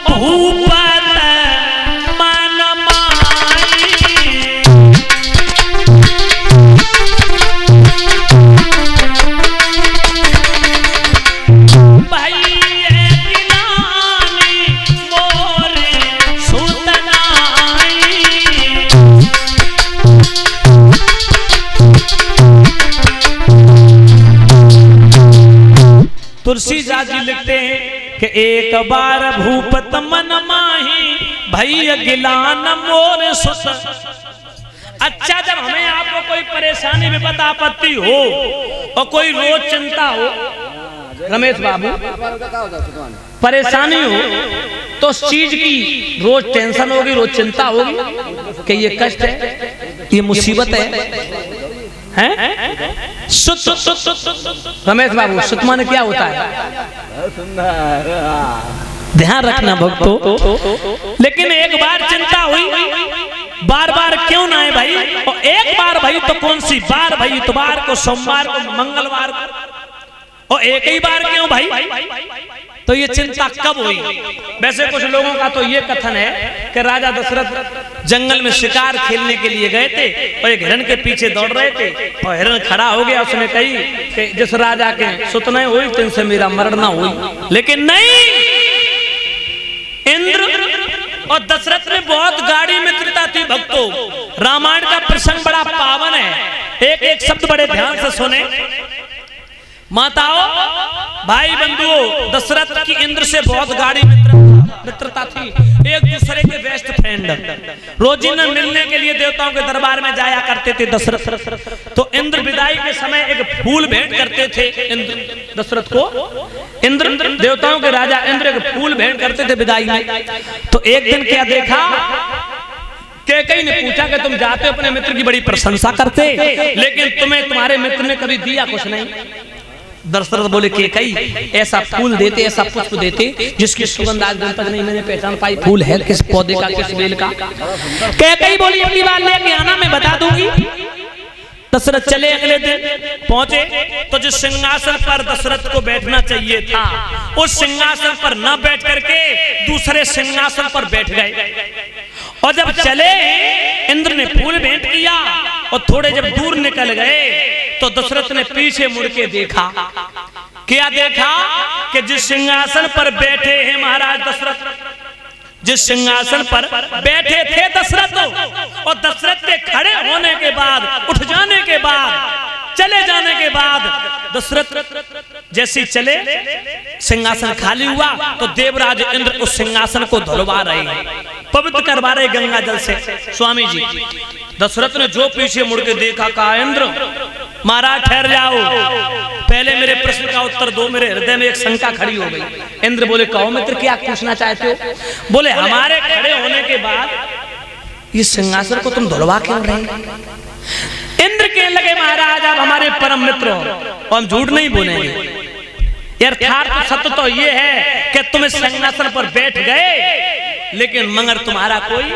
भूपत मन माई। भाई गिलानी मोरे सुतनाई। तुलसीदास जी लिखते हैं कि एक बार भूपत मन माही भैया गिलान मोर सुत। अच्छा, जब हमें आपको कोई परेशानी विपद आपत्ति हो और कोई रोज चिंता हो, रमेश बाबू परेशानी हो तो उस चीज की रोज टेंशन होगी, रोज चिंता होगी कि ये कष्ट है, ये मुसीबत है। सुत रमेश बाबू, सुत माने क्या होता है? ध्यान रखना भक्तों। लेकिन एक बार चिंता हुई, बार बार क्यों ना है भाई? और एक बार भाई तो कौन सी बार भाई? इतवार को, सोमवार को, मंगलवार को, और एक ही बार क्यों भाई? तो ये चिंता कब हुई? वैसे कुछ लोगों का तो ये कथन है कि राजा दशरथ जंगल में शिकार खेलने के लिए गए थे और एक हिरण के पीछे दौड़ रहे थे और हिरण खड़ा हो गया। उसने कही कि जिस राजा के सुत नहीं हुई तिनसे मेरा मरण ना हुई। लेकिन नहीं, इंद्र और दशरथ में बहुत गाढ़ी मित्रता थी भक्तों। रामायण का प्रसंग बड़ा पावन है। एक एक शब्द बड़े ध्यान से सुने। माताओं, भाई बंधुओं, दशरथ की इंद्र से बहुत गाढ़ी मित्रता थी। एक दूसरे के बेस्ट फ्रेंड, रोजीना मिलने के लिए देवताओं के दरबार में जाया करते थे दशरथ। तो इंद्र विदाई के समय एक फूल भेंट करते थे इंद्र दशरथ को। इंद्र देवताओं के राजा इंद्र एक फूल भेंट करते थे विदाई में। तो एक दिन क्या देखा, कैकेयी ने पूछा कि तुम जाते हो अपने मित्र की बड़ी प्रशंसा करते, लेकिन तुम्हें तुम्हारे मित्र ने कभी दिया कुछ नहीं। दशरथ बोले कैकेयी, ऐसा फूल देते, ऐसा पुष्प देते जिसकी सुगंध आज दिन तक नहीं मैंने पहचान पाई। फूल है किस पौधे का, किस बेल का? कैकेयी बोली अगली बार लेके आना, मैं बता दूंगी। दशरथ चले, अगले दिन पहुंचे तो जिस सिंहासन पर दशरथ को बैठना चाहिए था उस सिंहासन पर न बैठ करके दूसरे सिंहासन पर बैठ गए। और जब चले, इंद्र ने फूल भेंट किया और थोड़े जब दूर निकल गए तो दशरथ ने पीछे मुड़ के देखा। क्या देखा? कि जिस सिंहासन पर बैठे हैं महाराज दशरथ, जिस सिंहासन पर बैठे थे दशरथ, और दशरथ के खड़े होने के बाद, उठ जाने के बाद, चले जाने के बाद दशरथ जैसे चले, सिंहासन खाली हुआ तो देवराज इंद्र उस सिंहासन को धुलवा रहे हैं, पवित्र करवा रहे गंगा जल से। स्वामी जी, दशरथ ने जो पीछे मुड़ के देखा, कहा इंद्र महाराज ठहर जाओ, पहले मेरे प्रश्न का उत्तर दो। मेरे हृदय में एक शंका खड़ी हो गई। इंद्र बोले कहो मित्र, क्या पूछना चाहते हो? बोले हमारे खड़े होने के बाद इस सिंहासन को तुम धुलवा क्यों रहे? इंद्र कहने लगे महाराज आप हमारे परम मित्र हो और हम झूठ नहीं बोलेंगे। यथार्थ सत्य तो ये है कि तुम इस सिंहासन पर बैठ गए, लेकिन मगर तुम्हारा कोई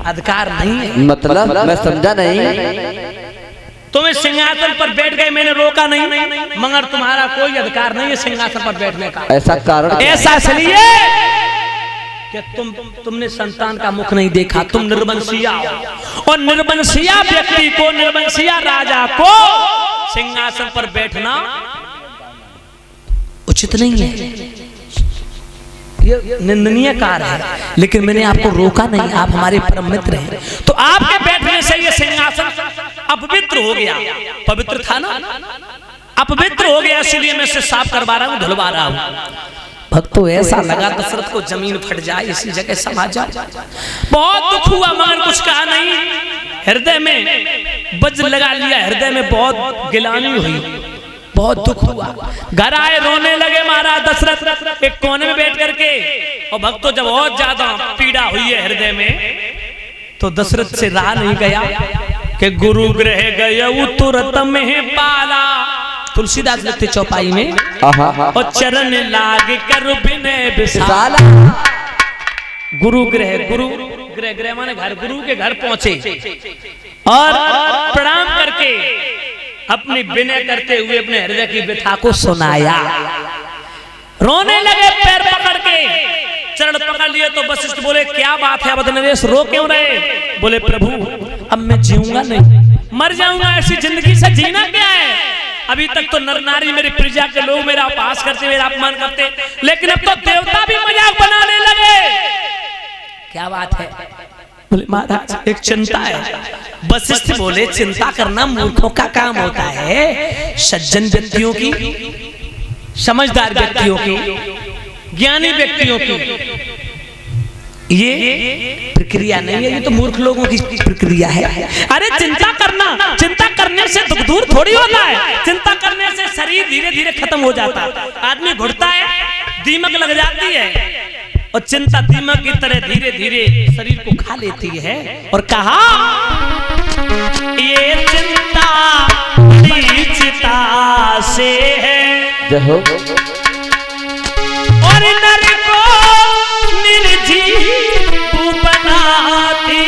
अधिकार नहीं है। मतलब मैं समझा नहीं। तुम इस सिंहासन पर बैठ गए, मैंने रोका नहीं, मगर तुम्हारा कोई अधिकार नहीं है सिंहासन पर बैठने का। ऐसा कारण? ऐसा इसलिए कि तुमने संतान का मुख नहीं देखा, तुम निर्वंशिया हो, और निर्वंशिया व्यक्ति को, निर्वंशिया राजा को सिंहासन पर बैठना उचित नहीं है, ये निंदनीय कार्य है। लेकिन मैंने आपको रोका नहीं, आप हमारे परम मित्र हैं, तो आपके बैठने से ये सिंहासन अपवित्र हो गया। पवित्र था ना, अपवित्र हो गया, इसलिए मैं इसे साफ करवा रहा हूँ, धुलवा रहा हूँ। भक्तों, ऐसा लगा दशरथ को जमीन फट जाए, इसी जगह समा जाए। बहुत दुख हुआ मगर कुछ कहा नहीं। हृदय में वज्र लगा लिया, हृदय में बहुत गिलानी हुई, बहुत दुख हुआ। घर आए, रोने लगे महाराज दशरथ एक कोने में बैठ करके। और भक्तों, जब बहुत ज्यादा पीड़ा हुई है हृदय में तो दशरथ से रहा नहीं गया कि गुरु गृह गए तुरत में पाला। तुलसीदास लिखते चौपाई में, और चरण लाग कर विनय विशाला। गुरु गृह, गुरु गृह, गृह माने घर, गुरु के घर पहुंचे और प्रणाम करके अपनी विनय करते हुए अपने हृदय की व्यथा को सुनाया। रोने लगे पैर पकड़ के, चरण पकड़ लिए तो वशिष्ठ बोले क्या बात है अवधनरेश, रो क्यों रहे? बोले प्रभु अब मैं जीऊंगा नहीं, मर जाऊंगा, ऐसी जिंदगी से जीना क्या है? अभी तक तो नर नारी मेरी प्रजा के लोग मेरा उपहास करते, मेरा अपमान करते, लेकिन अब तो देवता भी मजाक बनाने लगे। क्या बात है? बोले महाराज एक चिंता है। वशिष्ठ बोले चिंता करना मूर्खों का काम होता है, सज्जन व्यक्तियों की, समझदार व्यक्तियों की, ज्ञानी व्यक्तियों की ये प्रक्रिया नहीं है, ये तो मूर्ख लोगों की प्रक्रिया है। अरे चिंता करना, चिंता करने से दुख दूर थोड़ी होता है, चिंता करने से शरीर धीरे धीरे खत्म हो जाता है, आदमी घुटता है, दीमक लग जाती है, और चिंता दीमक की तरह धीरे धीरे शरीर को खा लेती है। और कहा ये चिंता बड़ी चिता से है और नर को निर्जीव बनाती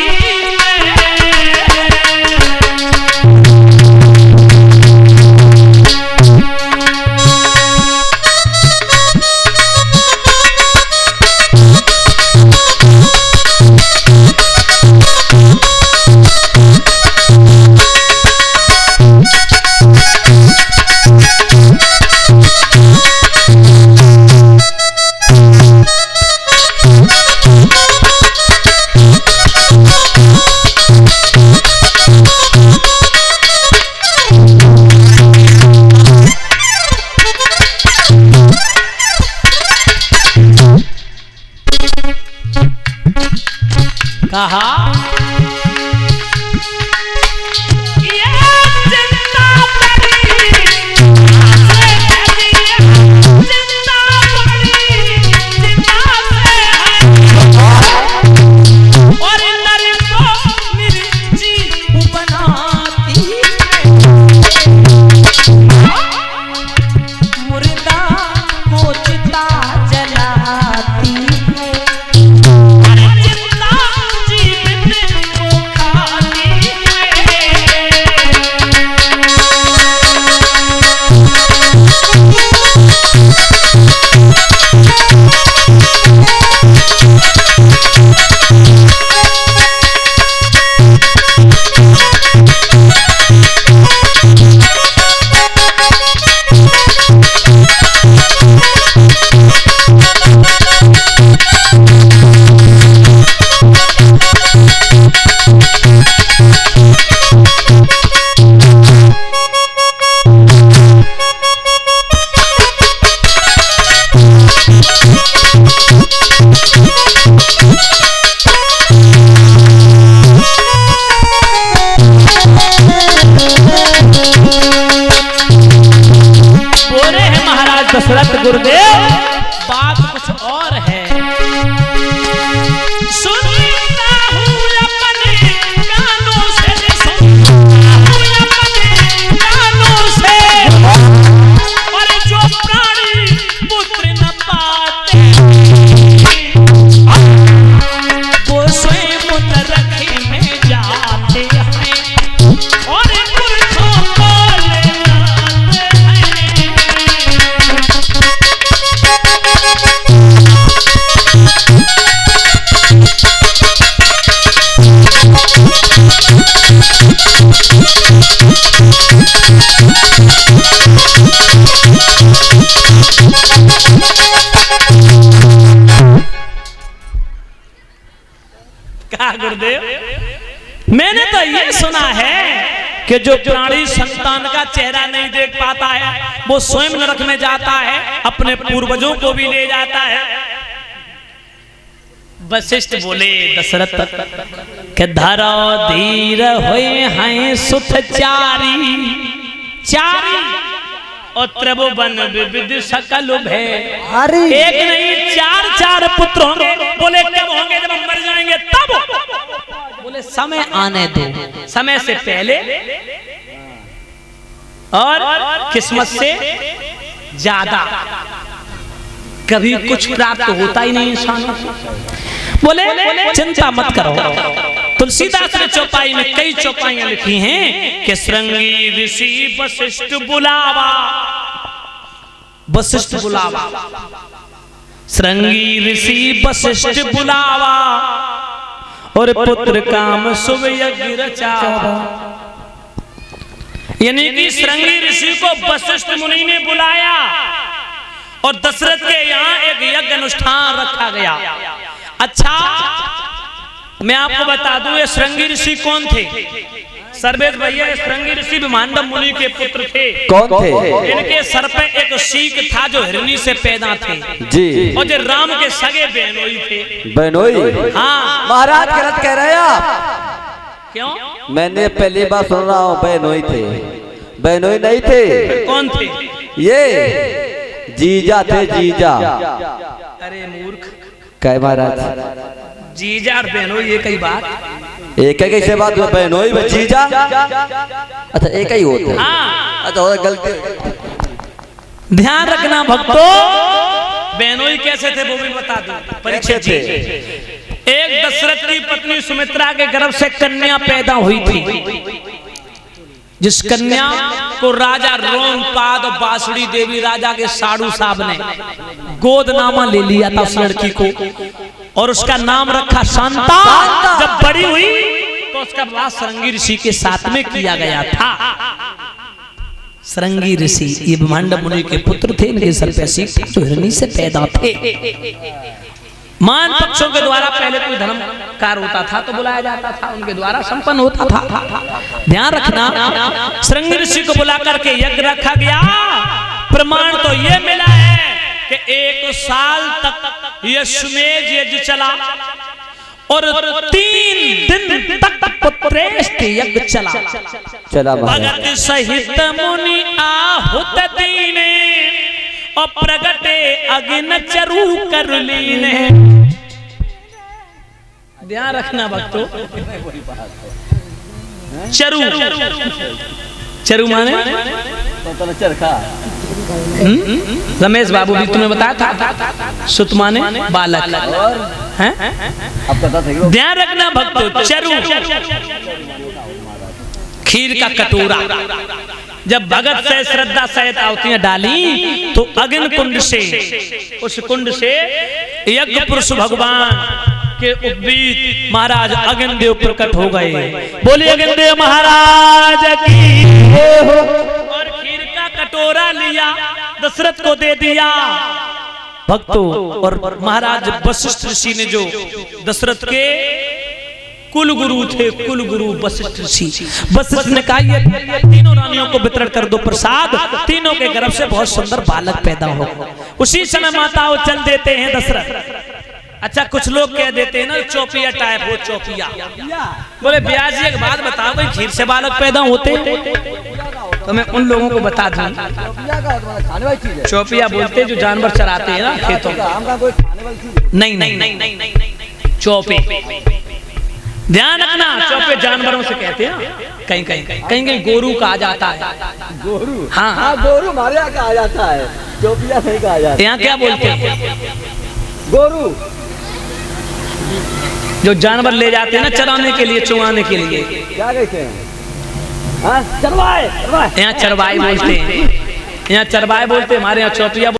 कहा दशरथ गुरुदेव बात कुछ और है। सुनता हूँ अपने कानों से, सुनता हूँ अपने कानों से, और जो प्राणी पुत्र न पाते वो स्वयं नरक में जाते हैं और मूर्खों को ले जाते हैं। कहा गुरुदेव मैंने तो ये सुना है कि जो प्राणी संतान का चेहरा नहीं देख पाता है वो स्वयं नरक में जाता है, अपने पूर्वजों को भी ले जाता है। वशिष्ठ बोले दशरथ के धरो धीर होए हैं सुत चारी, चारी और त्रिभुवन विविध सकल भय, एक नहीं चार चार पुत्र होंगे। बोले कब होंगे? जब हम मर जाएंगे तब। बोले समय आने दो, समय से पहले और किस्मत से ज्यादा कभी कुछ प्राप्त होता ही नहीं इंसानों को। बोले चिंता मत करो। तुलसीदास ने चौपाई में कई चौपाइयां लिखी हैं कि श्रृंगी ऋषि वशिष्ठ बुलावा, वशिष्ठ बुलावा। श्रृंगी ऋषि वशिष्ठ बुलावा और पुत्र काम शुभ यज्ञ रचावा। यानी कि श्रृंगी ऋषि को वशिष्ठ मुनि ने बुलाया और दशरथ के यहाँ एक यज्ञ अनुष्ठान रखा गया। अच्छा, मैं आपको बता दूं ये श्रृंगी ऋषि कौन थे? सर्वेश भैया, ये श्रृंगी ऋषि विमांडव मुनि के पुत्र थे। कौन थे? इनके सर पे एक शीक था जो हिरनी से पैदा थे जी, और जो राम के सगे बहनोई थे। बहनोई? हाँ महाराज गलत कह रहे हैं आप। क्यों? मैंने पहली बार सुन रहा हूँ बहनोई थे। बहनोई नहीं थे। कौन थे? ये जीजा थे, जीजा। अरे मूर्ख, कह महाराज, जीजा और बहनोई एक ही बात? एक ही से बात बहनोई में जीजा? अच्छा एक ही होते हैं। हाँ, अच्छा गलती। ध्यान रखना भक्तों, बहनोई कैसे थे वो भी बता दूं। परीक्षित जी, एक दशरथ की पत्नी सुमित्रा के गर्भ से कन्या पैदा हुई थी, जिस कन्या को राजा रोमपाद और बांसुरी देवी राजा के साड़ू साहब ने गोदनामा ले लिया था उस लड़की को, और उसका नाम रखा शांता। जब बड़ी हुई तो उसका विवाह श्रृंगी ऋषि के साथ में किया गया था। श्रृंगी ऋषि ये विमांडव मुनि के पुत्र थे। इनके सर पे शीक था जो हिरनी से पैदा थे। मान पक्षों के द्वारा पहले कोई धर्म कार्य होता था तो बुलाया जाता था, उनके द्वारा संपन्न होता था। ध्यान रखना, श्रृंगी ऋषि को बुला करके यज्ञ रखा गया। प्रमाण तो ये मिला है कि 1 साल तक यह सुमेध यज्ञ चला और 3 दिन तक पुत्रेष्ठ यज्ञ चला। भगत सहित मुनि आहुत दीने और प्रगटे अग्नि चरु कर लीने। ध्यान रखना भक्तों, चरु, चरु माने चरखा। रमेश बाबू भी तुम्हें बताया था। सुत माने बालक हैं? ध्यान रखना भक्तों, चरु खीर का कटोरा। जब भगत से श्रद्धा सहित आहुतियां डाली तो अग्नि कुंड से, उस कुंड से यज्ञ पुरुष भगवान के उपवीत महाराज अग्नि देव प्रकट हो गए। बोलिए अग्नि देव महाराज की। और खीर का कटोरा लिया, दशरथ को दे दिया भक्तों। और महाराज वशिष्ठ ऋषि ने, जो दशरथ के कुल गुरु थे, कुल गुरु वशिष्ठ ऋषि, वशिष्ठ ने कहा ये तीनों रानियों को वितरण कर दो प्रसाद, तीनों के गर्भ से बहुत सुंदर बालक पैदा हो। उसी समय माताओं चल देते हैं दशरथ। अच्छा, कुछ लोग कह देते हैं ना चौपिया टाइप हो, चौपिया। बोले ब्याज जी एक बात बताओ, भाई खीर से बालक पैदा होते? तो मैं उन लोगों को बता दूं, चौपिया बोलते जो जानवर चराते हैं ना खेतों में। नहीं, चौपे। ध्यान रखना, चौपे जानवरों से कहते हैं। कहीं गोरू कहा जाता है। गोरू? हाँ, गोरू हमारे यहाँ कहा जाता है, चौपिया नहीं कहा जाता। यहाँ क्या बोलते हैं? गोरू। जो जानवर ले जाते हैं ना चराने के लिए, चुगाने के लिए, क्या कहते हैं? चरवाए। यहाँ चरवाई बोलते हैं, यहाँ चरवाए बोलते हैं, हमारे यहाँ चौपिया।